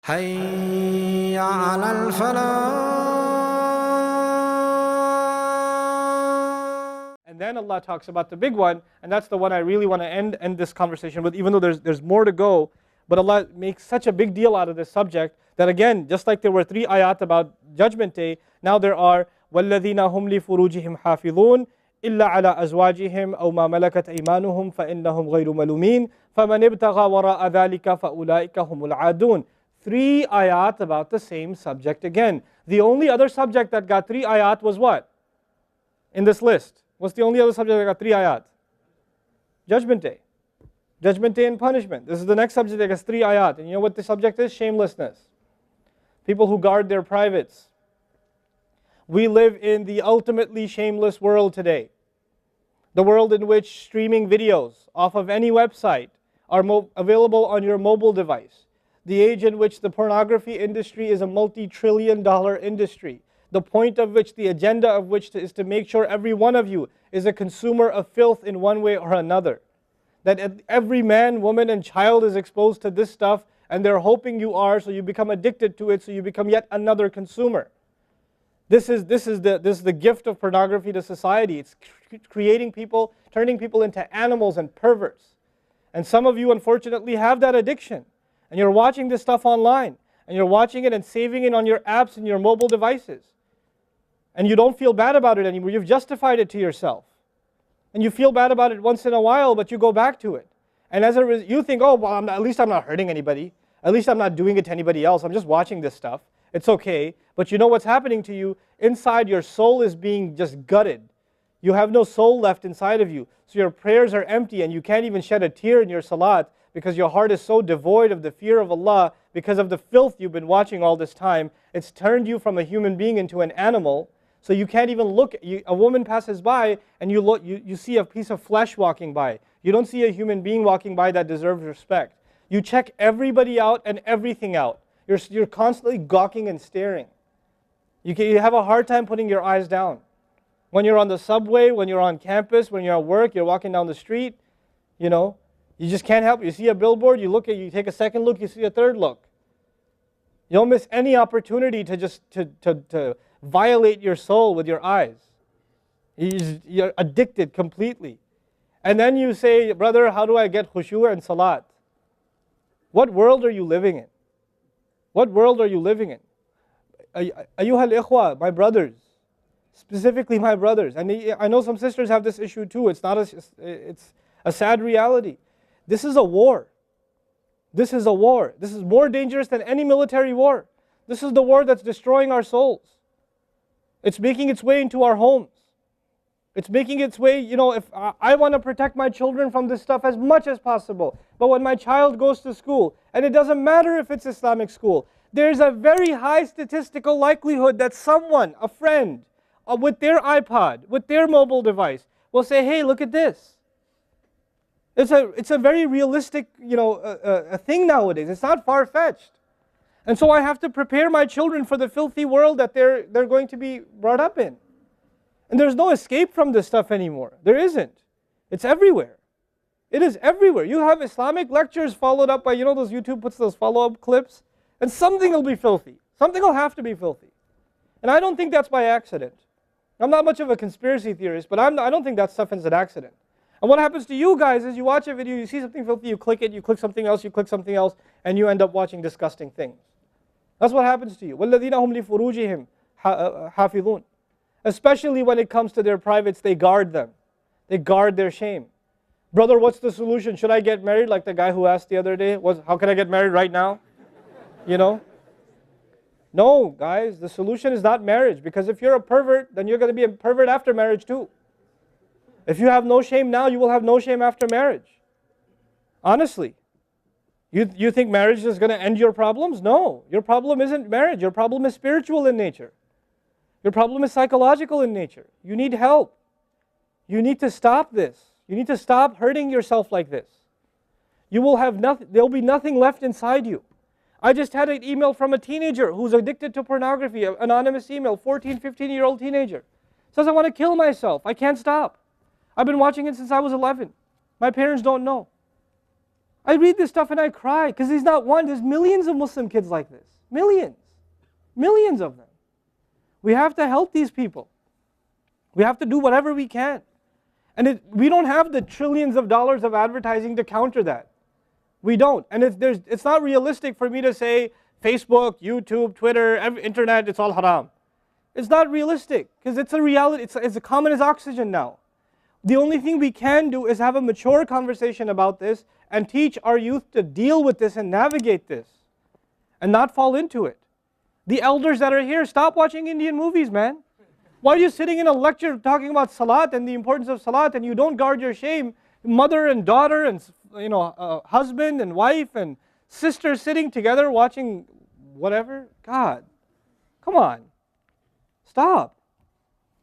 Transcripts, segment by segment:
حي على الفلاح. And then Allah talks about the big one, and that's the one I really want to end this conversation with, even though there's more to go. But Allah makes such a big deal out of this subject that, again, just like there were 3 ayat about Judgment Day, now there are وَالَّذِينَ هُمْ لِفُرُوجِهِمْ حَافِظُونَ إِلَّا عَلَىٰ أَزْوَاجِهِمْ أَوْ مَا مَلَكَتْ أَيْمَانُهُمْ فَإِنَّهُمْ غَيْرُ مَلُومِينَ فَمَنِ ابْتَغَى وَرَاءَ ذَلِكَ فَأُولَٰئِكَ هُمُ الْعَادُونَ. 3 ayat about the same subject again. The only other subject that got 3 ayat was what? In this list. What's the only other subject that got 3 ayat? Judgment Day. Judgment Day and punishment. This is the next subject that gets 3 ayat. And you know what the subject is? Shamelessness. People who guard their privates. We live in the ultimately shameless world today. The world in which streaming videos off of any website are available on your mobile device. The age in which the pornography industry is a multi-trillion-dollar industry. The point of which, the agenda of which is to make sure every one of you is a consumer of filth in one way or another. That every man, woman, and child is exposed to this stuff, and they're hoping you are, so you become addicted to it, so you become yet another consumer. This is the gift of pornography to society. It's creating people, turning people into animals and perverts. And some of you, unfortunately, have that addiction. And you're watching this stuff online, and you're watching it and saving it on your apps and your mobile devices. And you don't feel bad about it anymore. You've justified it to yourself. And you feel bad about it once in a while, but you go back to it. And as a result, you think, oh, well, at least I'm not hurting anybody. At least I'm not doing it to anybody else. I'm just watching this stuff. It's okay. But you know what's happening to you? Inside, your soul is being just gutted. You have no soul left inside of you. So your prayers are empty, and you can't even shed a tear in your salat, because your heart is so devoid of the fear of Allah because of the filth you've been watching all this time. It's turned you from a human being into an animal, so you can't even look. A woman passes by and you see a piece of flesh walking by. You don't see a human being walking by that deserves respect. You check everybody out and everything out. You're constantly gawking and staring. You have a hard time putting your eyes down. When you're on the subway, when you're on campus, when you're at work, you're walking down the street, you just can't help it. You see a billboard, you take a second look, you see a third look. You don't miss any opportunity to just to violate your soul with your eyes. You're addicted completely. And then you say, brother, how do I get khushu' and salat? What world are you living in? What world are you living in? Ayyuhal ikhwa, my brothers, specifically my brothers. And I know some sisters have this issue too. It's a sad reality. This is a war. This is a war. This is more dangerous than any military war. This is the war that's destroying our souls. It's making its way into our homes. It's making its way, if I want to protect my children from this stuff as much as possible. But when my child goes to school, and it doesn't matter if it's Islamic school, there's a very high statistical likelihood that someone, a friend, with their iPod, with their mobile device, will say, hey, look at this. It's a very realistic, a thing nowadays. It's not far-fetched. And so I have to prepare my children for the filthy world that they're going to be brought up in. And there's no escape from this stuff anymore. There isn't. It's everywhere. It is everywhere. You have Islamic lectures followed up by, those YouTube puts those follow-up clips, and something will be filthy. Something will have to be filthy. And I don't think that's by accident. I'm not much of a conspiracy theorist, but I don't think that stuff is an accident. And what happens to you guys is you watch a video, you see something filthy, you click it, you click something else, and you end up watching disgusting things. That's what happens to you. وَالَّذِينَ هُمْ لِفُرُوجِهِمْ حَافِظُونَ. Especially when it comes to their privates, they guard them. They guard their shame. Brother, what's the solution? Should I get married? Like the guy who asked the other day, how can I get married right now? No, guys, the solution is not marriage. Because if you're a pervert, then you're going to be a pervert after marriage too. If you have no shame now, you will have no shame after marriage. Honestly. You think marriage is going to end your problems? No. Your problem isn't marriage. Your problem is spiritual in nature. Your problem is psychological in nature. You need help. You need to stop this. You need to stop hurting yourself like this. You will have nothing. There will be nothing left inside you. I just had an email from a teenager who's addicted to pornography, an anonymous email, 14, 15-year-old teenager. Says, I want to kill myself. I can't stop. I've been watching it since I was 11. My parents don't know. I read this stuff and I cry because he's not one. There's millions of Muslim kids like this. Millions. Millions of them. We have to help these people. We have to do whatever we can. And we don't have the trillions of dollars of advertising to counter that. We don't. And it's not realistic for me to say Facebook, YouTube, Twitter, internet, it's all haram. It's not realistic because it's a reality. It's as common as oxygen now. The only thing we can do is have a mature conversation about this and teach our youth to deal with this and navigate this and not fall into it. The elders that are here, stop watching Indian movies, man. Why are you sitting in a lecture talking about salat and the importance of salat and you don't guard your shame? Mother and daughter and husband and wife and sister sitting together watching whatever? God, come on. Stop.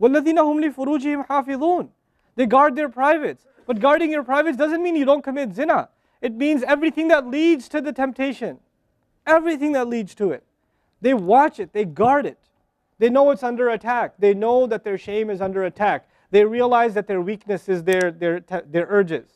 وَالَّذِينَ هُمْ لِفُرُوجِهِمْ حَافِظُونَ. They guard their privates. But guarding your privates doesn't mean you don't commit zina. It means everything that leads to the temptation. Everything that leads to it. They watch it. They guard it. They know it's under attack. They know that their shame is under attack. They realize that their weakness is their urges.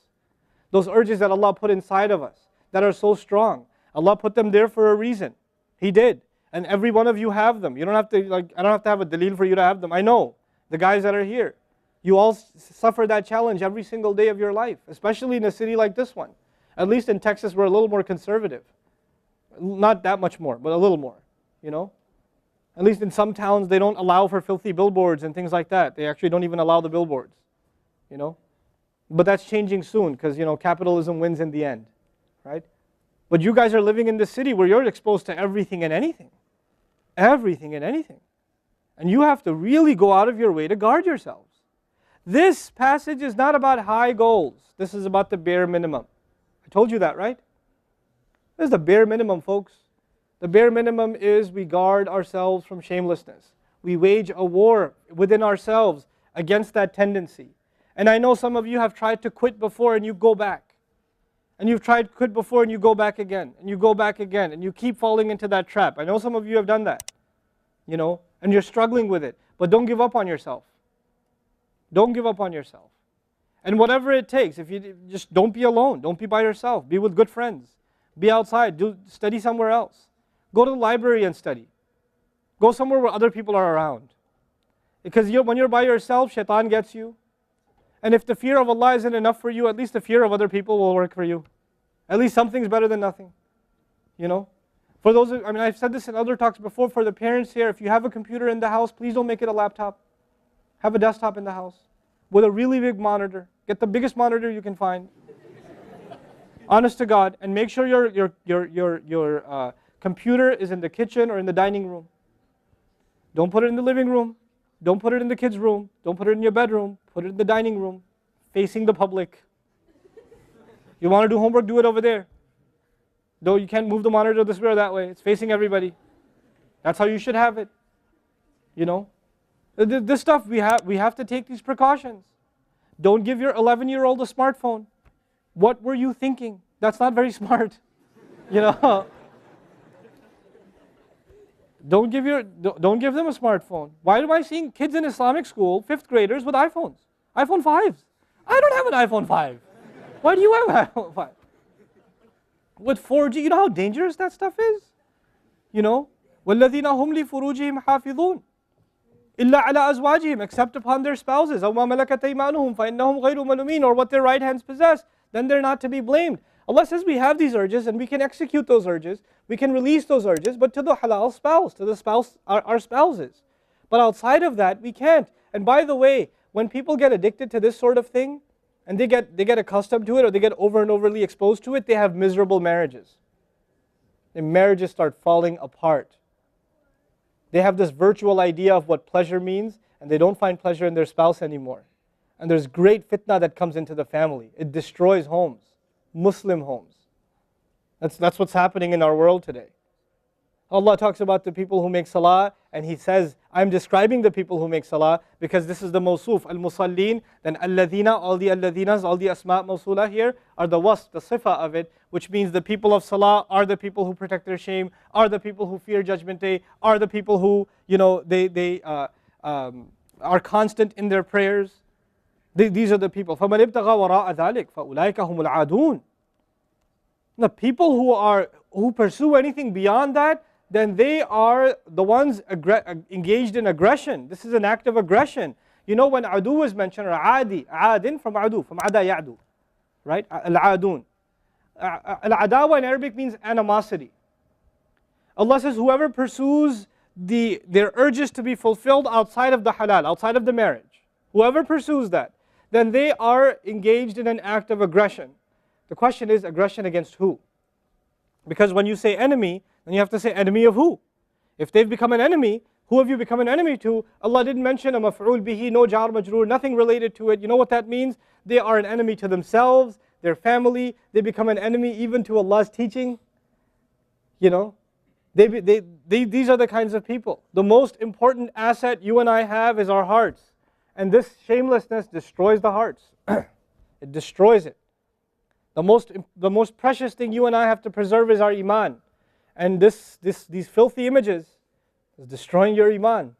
Those urges that Allah put inside of us that are so strong. Allah put them there for a reason. He did. And every one of you have them. You don't have to, I don't have to have a dalil for you to have them. I know. The guys that are here. You all suffer that challenge every single day of your life, especially in a city like this one. At least in Texas, we're a little more conservative. Not that much more, but a little more, At least in some towns, they don't allow for filthy billboards and things like that. They actually don't even allow the billboards, But that's changing soon because, capitalism wins in the end, right? But you guys are living in this city where you're exposed to everything and anything. Everything and anything. And you have to really go out of your way to guard yourselves. This passage is not about high goals. This is about the bare minimum. I told you that, right? This is the bare minimum, folks. The bare minimum is we guard ourselves from shamelessness. We wage a war within ourselves against that tendency. And I know some of you have tried to quit before and you go back. And you've tried to quit before and you go back again. And you go back again. And you keep falling into that trap. I know some of you have done that. And you're struggling with it. But don't give up on yourself. Don't give up on yourself. And whatever it takes, if you just don't be alone. Don't be by yourself. Be with good friends. Be outside. Study somewhere else. Go to the library and study. Go somewhere where other people are around. Because when you're by yourself, shaitan gets you. And if the fear of Allah isn't enough for you, at least the fear of other people will work for you. At least something's better than nothing. For those, I've said this in other talks before, for the parents here, if you have a computer in the house, please don't make it a laptop. Have a desktop in the house with a really big monitor. Get the biggest monitor you can find. Honest to God, and make sure your computer is in the kitchen or in the dining room. Don't put it in the living room. Don't put it in the kids' room. Don't put it in your bedroom. Put it in the dining room, facing the public. You want to do homework, do it over there. Though you can't move the monitor this way or that way. It's facing everybody. That's how you should have it. This stuff, we have to take these precautions. Don't give your 11-year-old a smartphone. What were you thinking? That's not very smart. Don't give them a smartphone. Why am I seeing kids in Islamic school, 5th graders, with iPhones? iPhone 5s. I don't have an iPhone 5. Why do you have an iPhone 5? With 4G, you know how dangerous that stuff is? وَالَّذِينَ هُمْ لِفُرُوجِهِمْ حَافِظُونَ إِلَّا عَلَىٰ أَزْوَاجِهِمْ, except upon their spouses, أَوْ مَا مَلَكَتْ أَيْمَانُهُمْ فَإِنَّهُمْ غَيْرُ مَلُومِينَ, or what their right hands possess, then they're not to be blamed. Allah says we have these urges and we can execute those urges, we can release those urges, but to the halal spouse, to the spouse, our spouses. But outside of that, we can't. And by the way, when people get addicted to this sort of thing, and they get accustomed to it, or they get over and overly exposed to it, they have miserable marriages. Their marriages start falling apart. They have this virtual idea of what pleasure means, and they don't find pleasure in their spouse anymore. And there's great fitna that comes into the family. It destroys homes, Muslim homes. That's what's happening in our world today. Allah talks about the people who make salah, and He says, I'm describing the people who make salah because this is the mawsuf, al-musallin, then alladhina, all the alladhinas, all the asma' mawsula here are the wasf, the sifa of it, which means the people of salah are the people who protect their shame, are the people who fear judgment day, are the people who, they are constant in their prayers. These are the people. فَمَنِ ابْتَغَى وَرَاءَ ذَلِكَ فَأُولَٰئِكَ هُمُ الْعَادُونَ. The people who pursue anything beyond that, then they are the ones engaged in aggression. This is an act of aggression. You know, when adu is mentioned, or adi, adin from adu, from ada ya'du, right? Al-adun. Al-adawa in Arabic means animosity. Allah says, whoever pursues their urges to be fulfilled outside of the halal, outside of the marriage, whoever pursues that, then they are engaged in an act of aggression. The question is, aggression against who? Because when you say enemy, then you have to say enemy of who? If they've become an enemy, who have you become an enemy to? Allah didn't mention a maf'ul bihi, no jar majroor, nothing related to it. You know what that means? They are an enemy to themselves, their family. They become an enemy even to Allah's teaching. You know, these are the kinds of people. The most important asset you and I have is our hearts. And this shamelessness destroys the hearts. It destroys it. The most precious thing you and I have to preserve is our Iman. And these filthy images is destroying your Iman.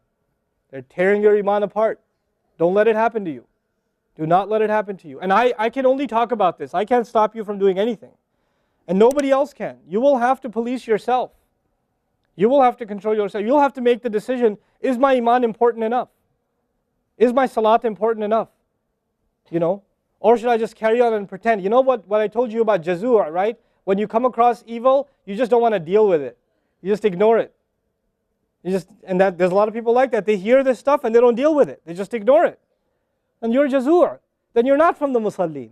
They're tearing your Iman apart. Don't let it happen to you. Do not let it happen to you. And I can only talk about this. I can't stop you from doing anything. And nobody else can. You will have to police yourself. You will have to control yourself. You'll have to make the decision, is my Iman important enough? Is my salat important enough? You know? Or should I just carry on and pretend? You know what I told you about jazur, right? When you come across evil, you just don't want to deal with it. You just ignore it. There's a lot of people like that. They hear this stuff and they don't deal with it. They just ignore it. And you're jazur. Then you're not from the musallin.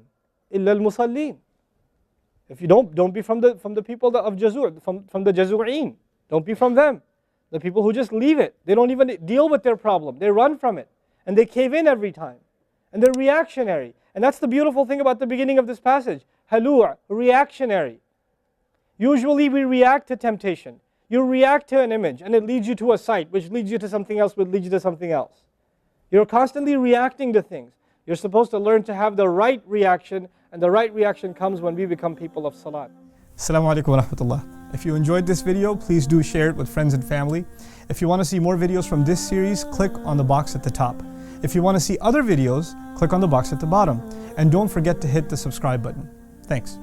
Illa al-musallin. If you don't be from the people of jazur, from the jazureen. Don't be from them. The people who just leave it. They don't even deal with their problem. They run from it. And they cave in every time. And they're reactionary. And that's the beautiful thing about the beginning of this passage. Halua, reactionary. Usually we react to temptation. You react to an image and it leads you to a site, which leads you to something else, which leads you to something else. You're constantly reacting to things. You're supposed to learn to have the right reaction, and the right reaction comes when we become people of salat. Assalamu alaikum wa rahmatullah. If you enjoyed this video, please do share it with friends and family. If you want to see more videos from this series, click on the box at the top. If you want to see other videos, click on the box at the bottom. And don't forget to hit the subscribe button. Thanks.